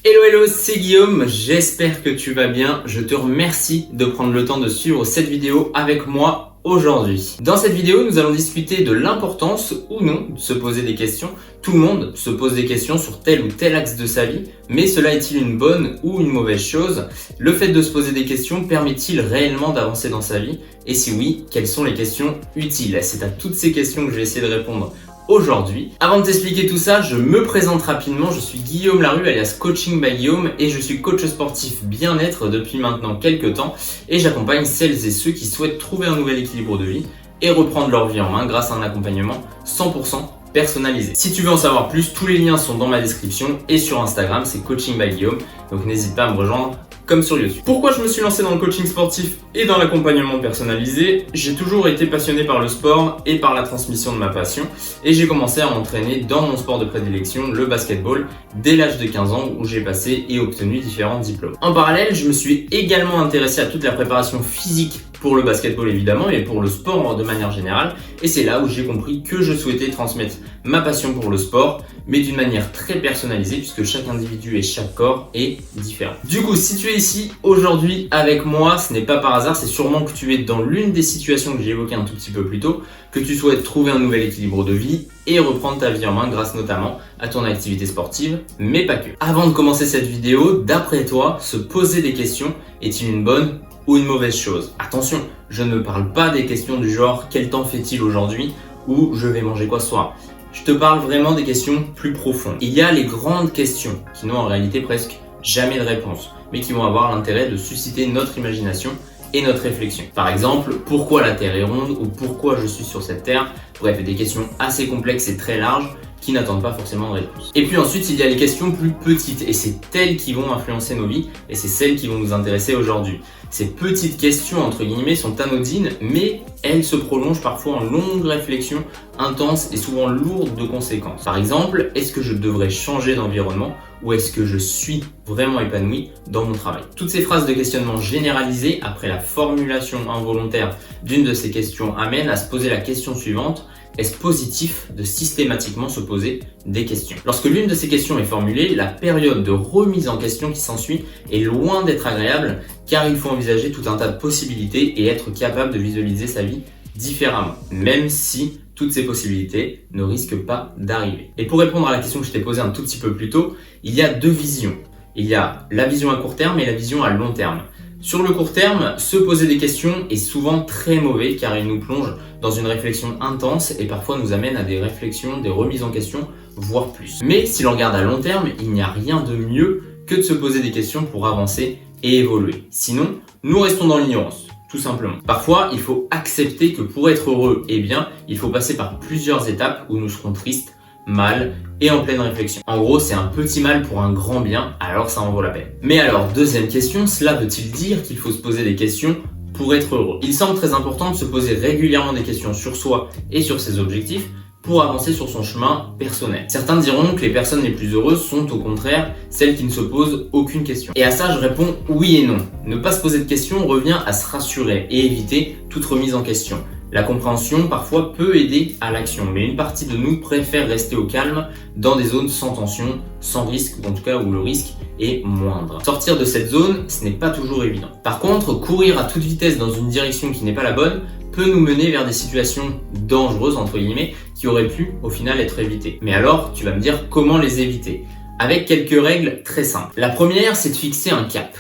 Hello, c'est Guillaume, j'espère que tu vas bien. Je te remercie de prendre le temps de suivre cette vidéo avec moi aujourd'hui. Dans cette vidéo, nous allons discuter de l'importance ou non de se poser des questions. Tout le monde se pose des questions sur tel ou tel axe de sa vie, mais cela est-il une bonne ou une mauvaise chose? Le fait de se poser des questions permet-il réellement d'avancer dans sa vie? Et si oui, quelles sont les questions utiles? C'est à toutes ces questions que je vais essayer de répondre aujourd'hui. Avant de t'expliquer tout ça, je me présente rapidement. Je suis Guillaume Larue alias Coaching by Guillaume et je suis coach sportif bien-être depuis maintenant quelques temps et j'accompagne celles et ceux qui souhaitent trouver un nouvel équilibre de vie et reprendre leur vie en main grâce à un accompagnement 100% personnalisé. Si tu veux en savoir plus, tous les liens sont dans ma description et sur Instagram, c'est Coaching by Guillaume. Donc n'hésite pas à me rejoindre comme sur YouTube. Pourquoi je me suis lancé dans le coaching sportif et dans l'accompagnement personnalisé? J'ai toujours été passionné par le sport et par la transmission de ma passion et j'ai commencé à m'entraîner dans mon sport de prédilection, le basketball, dès l'âge de 15 ans où j'ai passé et obtenu différents diplômes. En parallèle, je me suis également intéressé à toute la préparation physique pour le basketball évidemment et pour le sport de manière générale et c'est là où j'ai compris que je souhaitais transmettre ma passion pour le sport mais d'une manière très personnalisée puisque chaque individu et chaque corps est différent. Du coup, si tu es ici aujourd'hui avec moi, ce n'est pas par hasard, c'est sûrement que tu es dans l'une des situations que j'ai évoquées un tout petit peu plus tôt, que tu souhaites trouver un nouvel équilibre de vie et reprendre ta vie en main grâce notamment à ton activité sportive, mais pas que. Avant de commencer cette vidéo, d'après toi, se poser des questions est-il une bonne ou une mauvaise chose? Attention, je ne parle pas des questions du genre quel temps fait-il aujourd'hui ou je vais manger quoi ce soir. Je te parle vraiment des questions plus profondes. Il y a les grandes questions qui n'ont en réalité presque jamais de réponse, mais qui vont avoir l'intérêt de susciter notre imagination et notre réflexion. Par exemple, pourquoi la Terre est ronde ou pourquoi je suis sur cette Terre? Bref, des questions assez complexes et très larges qui n'attendent pas forcément de réponse. Et puis ensuite, il y a les questions plus petites et c'est elles qui vont influencer nos vies et c'est celles qui vont nous intéresser aujourd'hui. Ces petites questions, entre guillemets, sont anodines, mais elles se prolongent parfois en longues réflexions intenses et souvent lourdes de conséquences. Par exemple, est-ce que je devrais changer d'environnement ou est-ce que je suis vraiment épanoui dans mon travail? Toutes ces phrases de questionnement généralisées après la formulation involontaire d'une de ces questions amènent à se poser la question suivante: est-ce positif de systématiquement se poser des questions? Lorsque l'une de ces questions est formulée, la période de remise en question qui s'ensuit est loin d'être agréable car il faut envisager tout un tas de possibilités et être capable de visualiser sa vie différemment, même si toutes ces possibilités ne risquent pas d'arriver. Et pour répondre à la question que je t'ai posée un tout petit peu plus tôt, il y a deux visions. Il y a la vision à court terme et la vision à long terme. Sur le court terme, se poser des questions est souvent très mauvais car il nous plonge dans une réflexion intense et parfois nous amène à des réflexions, des remises en question, voire plus. Mais si l'on regarde à long terme, il n'y a rien de mieux que de se poser des questions pour avancer et évoluer. Sinon, nous restons dans l'ignorance, tout simplement. Parfois, il faut accepter que pour être heureux et bien, il faut passer par plusieurs étapes où nous serons tristes, mal et en pleine réflexion. En gros, c'est un petit mal pour un grand bien, alors ça en vaut la peine. Mais alors, deuxième question, cela veut-il dire qu'il faut se poser des questions pour être heureux? Il semble très important de se poser régulièrement des questions sur soi et sur ses objectifs pour avancer sur son chemin personnel. Certains diront que les personnes les plus heureuses sont au contraire celles qui ne se posent aucune question. Et à ça, je réponds oui et non. Ne pas se poser de questions revient à se rassurer et éviter toute remise en question. La compréhension parfois peut aider à l'action, mais une partie de nous préfère rester au calme dans des zones sans tension, sans risque, ou en tout cas où le risque est moindre. Sortir de cette zone, ce n'est pas toujours évident. Par contre, courir à toute vitesse dans une direction qui n'est pas la bonne peut nous mener vers des situations dangereuses, entre guillemets, qui auraient pu au final être évitées. Mais alors, tu vas me dire comment les éviter? Avec quelques règles très simples. La première, c'est de fixer un cap.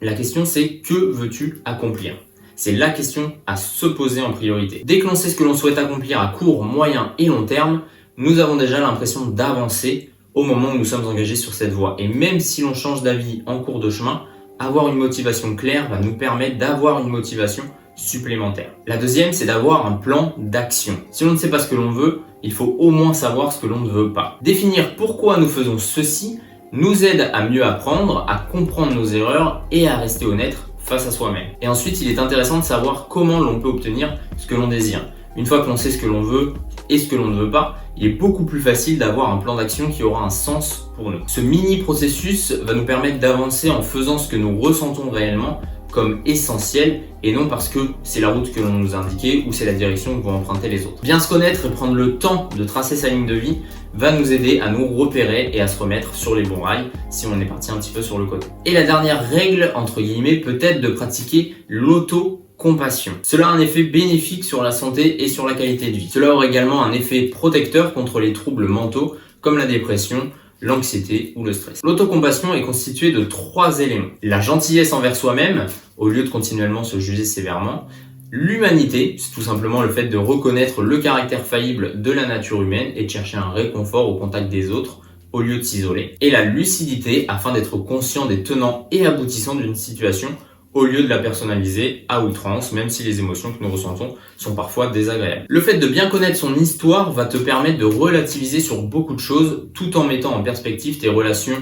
La question c'est: que veux-tu accomplir? C'est la question à se poser en priorité. Dès que l'on sait ce que l'on souhaite accomplir à court, moyen et long terme, nous avons déjà l'impression d'avancer au moment où nous sommes engagés sur cette voie. Et même si l'on change d'avis en cours de chemin, avoir une motivation claire va nous permettre d'avoir une motivation supplémentaire. La deuxième, c'est d'avoir un plan d'action. Si l'on ne sait pas ce que l'on veut, il faut au moins savoir ce que l'on ne veut pas. Définir pourquoi nous faisons ceci nous aide à mieux apprendre, à comprendre nos erreurs et à rester honnête face à soi-même. Et ensuite, il est intéressant de savoir comment l'on peut obtenir ce que l'on désire. Une fois que l'on sait ce que l'on veut et ce que l'on ne veut pas, il est beaucoup plus facile d'avoir un plan d'action qui aura un sens pour nous. Ce mini processus va nous permettre d'avancer en faisant ce que nous ressentons réellement comme essentiel et non parce que c'est la route que l'on nous a indiquée ou c'est la direction que vont emprunter les autres. Bien se connaître et prendre le temps de tracer sa ligne de vie va nous aider à nous repérer et à se remettre sur les bons rails si on est parti un petit peu sur le côté. Et la dernière règle, entre guillemets, peut être de pratiquer l'auto-compassion. Cela a un effet bénéfique sur la santé et sur la qualité de vie. Cela aura également un effet protecteur contre les troubles mentaux comme la dépression, l'anxiété ou le stress. L'autocompassion est constituée de 3 éléments. La gentillesse envers soi-même, au lieu de continuellement se juger sévèrement. L'humanité, c'est tout simplement le fait de reconnaître le caractère faillible de la nature humaine et de chercher un réconfort au contact des autres au lieu de s'isoler. Et la lucidité, afin d'être conscient des tenants et aboutissants d'une situation au lieu de la personnaliser à outrance, même si les émotions que nous ressentons sont parfois désagréables. Le fait de bien connaître son histoire va te permettre de relativiser sur beaucoup de choses tout en mettant en perspective tes relations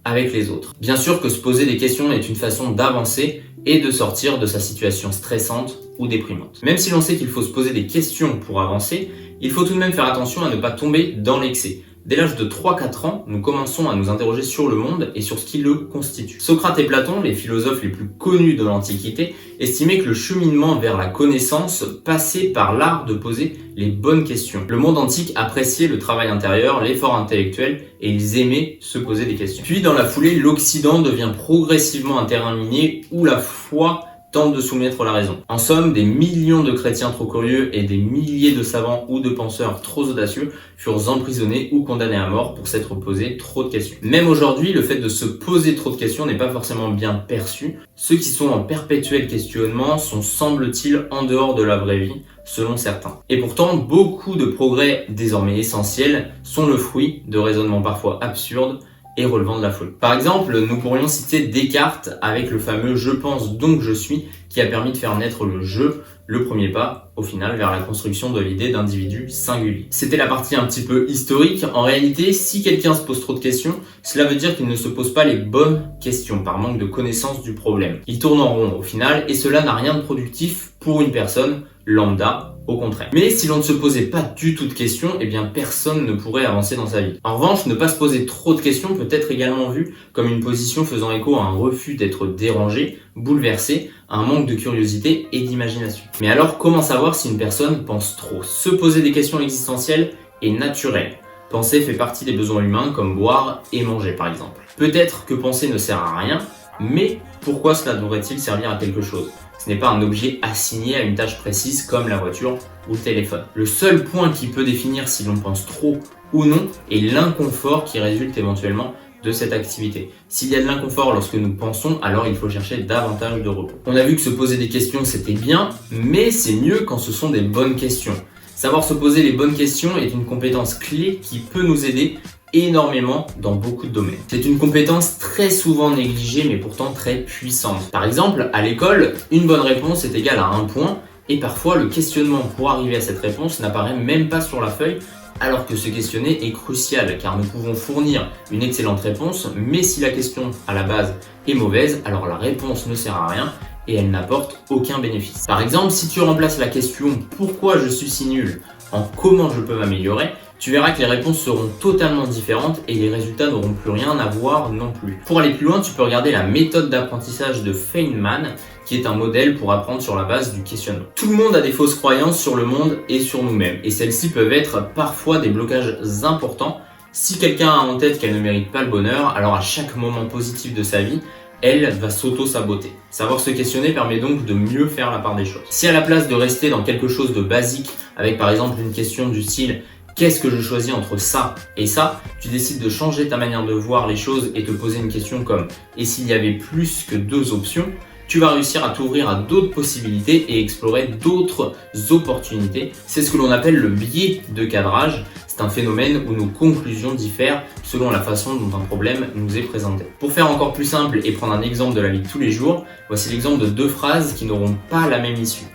avec les autres. Bien sûr que se poser des questions est une façon d'avancer et de sortir de sa situation stressante ou déprimante. Même si l'on sait qu'il faut se poser des questions pour avancer, il faut tout de même faire attention à ne pas tomber dans l'excès. Dès l'âge de 3-4 ans, nous commençons à nous interroger sur le monde et sur ce qui le constitue. Socrate et Platon, les philosophes les plus connus de l'Antiquité, estimaient que le cheminement vers la connaissance passait par l'art de poser les bonnes questions. Le monde antique appréciait le travail intérieur, l'effort intellectuel et ils aimaient se poser des questions. Puis dans la foulée, l'Occident devient progressivement un terrain miné où la foi tente de soumettre la raison. En somme, des millions de chrétiens trop curieux et des milliers de savants ou de penseurs trop audacieux furent emprisonnés ou condamnés à mort pour s'être posé trop de questions. Même aujourd'hui, le fait de se poser trop de questions n'est pas forcément bien perçu. Ceux qui sont en perpétuel questionnement sont, semble-t-il, en dehors de la vraie vie, selon certains. Et pourtant, beaucoup de progrès désormais essentiels sont le fruit de raisonnements parfois absurdes et relevant de la folie. Par exemple, nous pourrions citer Descartes avec le fameux « je pense donc je suis » qui a permis de faire naître le « je », le premier pas, au final, vers la construction de l'idée d'individu singulier. C'était la partie un petit peu historique. En réalité, si quelqu'un se pose trop de questions, cela veut dire qu'il ne se pose pas les bonnes questions par manque de connaissance du problème. Il tourne en rond au final et cela n'a rien de productif pour une personne lambda, au contraire. Mais si l'on ne se posait pas du tout de questions, eh bien personne ne pourrait avancer dans sa vie. En revanche, ne pas se poser trop de questions peut être également vu comme une position faisant écho à un refus d'être dérangé, bouleversé, à un manque de curiosité et d'imagination. Mais alors, comment savoir si une personne pense trop ? Se poser des questions existentielles est naturel. Penser fait partie des besoins humains comme boire et manger par exemple. Peut-être que penser ne sert à rien, mais pourquoi cela devrait-il servir à quelque chose ? Ce n'est pas un objet assigné à une tâche précise comme la voiture ou le téléphone. Le seul point qui peut définir si l'on pense trop ou non est l'inconfort qui résulte éventuellement de cette activité. S'il y a de l'inconfort lorsque nous pensons, alors il faut chercher davantage de repos. On a vu que se poser des questions c'était bien, mais c'est mieux quand ce sont des bonnes questions. Savoir se poser les bonnes questions est une compétence clé qui peut nous aider énormément dans beaucoup de domaines. C'est une compétence très souvent négligée mais pourtant très puissante. Par exemple, à l'école, une bonne réponse est égale à 1 point et parfois le questionnement pour arriver à cette réponse n'apparaît même pas sur la feuille alors que se questionner est crucial car nous pouvons fournir une excellente réponse mais si la question à la base est mauvaise, alors la réponse ne sert à rien et elle n'apporte aucun bénéfice. Par exemple, si tu remplaces la question « Pourquoi je suis si nul ?» en « Comment je peux m'améliorer ?» tu verras que les réponses seront totalement différentes et les résultats n'auront plus rien à voir non plus. Pour aller plus loin, tu peux regarder la méthode d'apprentissage de Feynman, qui est un modèle pour apprendre sur la base du questionnement. Tout le monde a des fausses croyances sur le monde et sur nous-mêmes, et celles-ci peuvent être parfois des blocages importants. Si quelqu'un a en tête qu'elle ne mérite pas le bonheur, alors à chaque moment positif de sa vie, elle va s'auto-saboter. Savoir se questionner permet donc de mieux faire la part des choses. Si à la place de rester dans quelque chose de basique, avec par exemple une question du style « Qu'est-ce que je choisis entre ça et ça ?», tu décides de changer ta manière de voir les choses et te poser une question comme « Et s'il y avait plus que 2 options ?», tu vas réussir à t'ouvrir à d'autres possibilités et explorer d'autres opportunités. C'est ce que l'on appelle le biais de cadrage. C'est un phénomène où nos conclusions diffèrent selon la façon dont un problème nous est présenté. Pour faire encore plus simple et prendre un exemple de la vie de tous les jours, voici l'exemple de 2 phrases qui n'auront pas la même issue.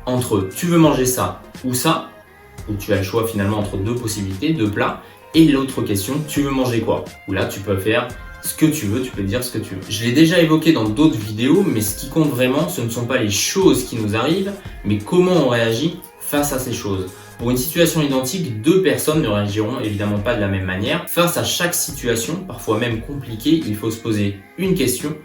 Entre « tu veux manger ça » ou « ça », où tu as le choix finalement entre 2 possibilités, 2 plats, et l'autre question « tu veux manger quoi ?» où là tu peux faire ce que tu veux, tu peux dire ce que tu veux. Je l'ai déjà évoqué dans d'autres vidéos, mais ce qui compte vraiment, ce ne sont pas les choses qui nous arrivent, mais comment on réagit face à ces choses. Pour une situation identique, 2 personnes ne réagiront évidemment pas de la même manière. Face à chaque situation, parfois même compliquée, il faut se poser une question.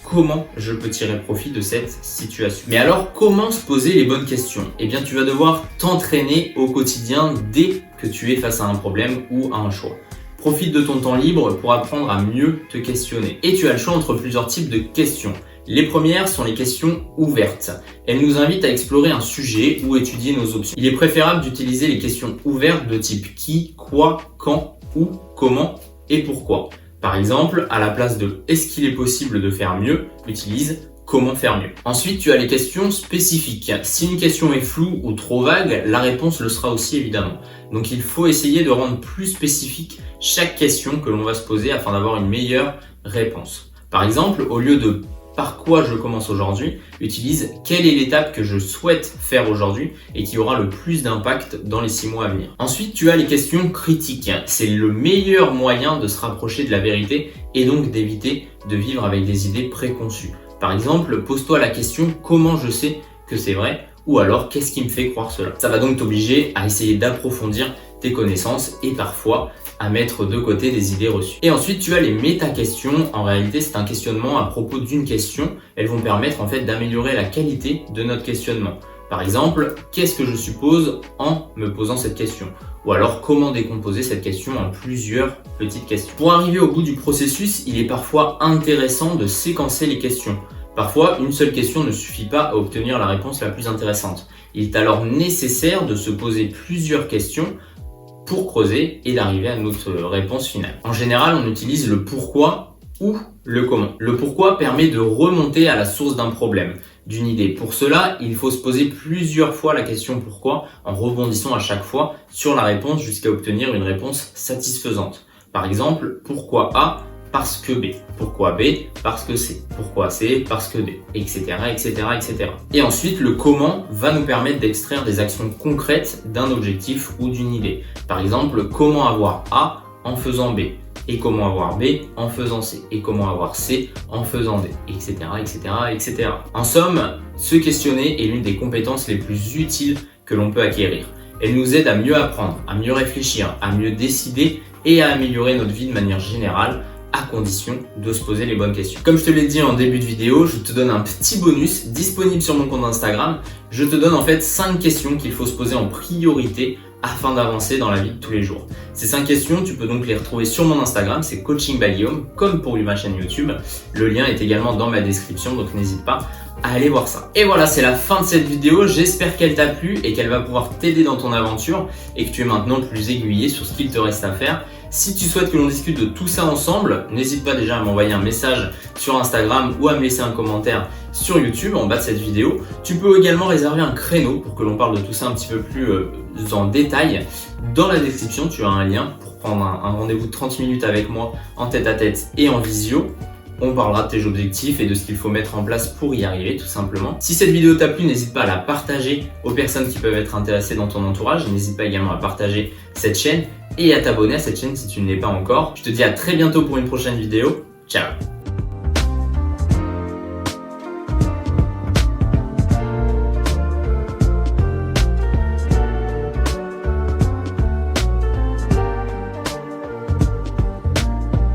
comment je peux tirer profit de cette situation. Mais alors, comment se poser les bonnes questions? Eh bien, tu vas devoir t'entraîner au quotidien dès que tu es face à un problème ou à un choix. Profite de ton temps libre pour apprendre à mieux te questionner. Et tu as le choix entre plusieurs types de questions. Les premières sont les questions ouvertes. Elles nous invitent à explorer un sujet ou étudier nos options. Il est préférable d'utiliser les questions ouvertes de type qui, quoi, quand, où, comment et pourquoi. Par exemple, à la place de « est-ce qu'il est possible de faire mieux ?», utilise « comment faire mieux ». Ensuite, tu as les questions spécifiques. Si une question est floue ou trop vague, la réponse le sera aussi évidemment. Donc il faut essayer de rendre plus spécifique chaque question que l'on va se poser afin d'avoir une meilleure réponse. Par exemple, au lieu de par quoi je commence aujourd'hui, utilise quelle est l'étape que je souhaite faire aujourd'hui et qui aura le plus d'impact dans les 6 mois à venir. Ensuite, tu as les questions critiques. C'est le meilleur moyen de se rapprocher de la vérité et donc d'éviter de vivre avec des idées préconçues. Par exemple, pose-toi la question comment je sais que c'est vrai ou alors qu'est-ce qui me fait croire cela. Ça va donc t'obliger à essayer d'approfondir tes connaissances et parfois à mettre de côté des idées reçues. Et ensuite, tu as les méta-questions. En réalité, c'est un questionnement à propos d'une question. Elles vont permettre en fait d'améliorer la qualité de notre questionnement. Par exemple, qu'est-ce que je suppose en me posant cette question? Ou alors, comment décomposer cette question en plusieurs petites questions? Pour arriver au bout du processus, il est parfois intéressant de séquencer les questions. Parfois, une seule question ne suffit pas à obtenir la réponse la plus intéressante. Il est alors nécessaire de se poser plusieurs questions pour creuser et d'arriver à notre réponse finale. En général, on utilise le pourquoi ou le comment. Le pourquoi permet de remonter à la source d'un problème, d'une idée. Pour cela, il faut se poser plusieurs fois la question pourquoi en rebondissant à chaque fois sur la réponse jusqu'à obtenir une réponse satisfaisante. Par exemple, pourquoi A? Parce que B. Pourquoi B? Parce que C. Pourquoi C? Parce que D. Etc. etc. etc. Et ensuite, le comment va nous permettre d'extraire des actions concrètes d'un objectif ou d'une idée. Par exemple, comment avoir A en faisant B? Et comment avoir B en faisant C? Et comment avoir C en faisant D? Etc. etc. etc. En somme, se questionner est l'une des compétences les plus utiles que l'on peut acquérir. Elle nous aide à mieux apprendre, à mieux réfléchir, à mieux décider et à améliorer notre vie de manière générale, à condition de se poser les bonnes questions. Comme je te l'ai dit en début de vidéo, je te donne un petit bonus disponible sur mon compte Instagram. Je te donne en fait 5 questions qu'il faut se poser en priorité afin d'avancer dans la vie de tous les jours. Ces 5 questions, tu peux donc les retrouver sur mon Instagram, c'est Coaching by Guillaume, comme pour ma chaîne YouTube. Le lien est également dans ma description, donc n'hésite pas à aller voir ça. Et voilà, c'est la fin de cette vidéo. J'espère qu'elle t'a plu et qu'elle va pouvoir t'aider dans ton aventure et que tu es maintenant plus aiguillé sur ce qu'il te reste à faire. Si tu souhaites que l'on discute de tout ça ensemble, n'hésite pas déjà à m'envoyer un message sur Instagram ou à me laisser un commentaire sur YouTube en bas de cette vidéo. Tu peux également réserver un créneau pour que l'on parle de tout ça un petit peu plus en détail. Dans la description, tu as un lien pour prendre un rendez-vous de 30 minutes avec moi en tête-à-tête et en visio. On parlera de tes objectifs et de ce qu'il faut mettre en place pour y arriver tout simplement. Si cette vidéo t'a plu, n'hésite pas à la partager aux personnes qui peuvent être intéressées dans ton entourage. N'hésite pas également à partager cette chaîne et à t'abonner à cette chaîne si tu ne l'es pas encore. Je te dis à très bientôt pour une prochaine vidéo. Ciao!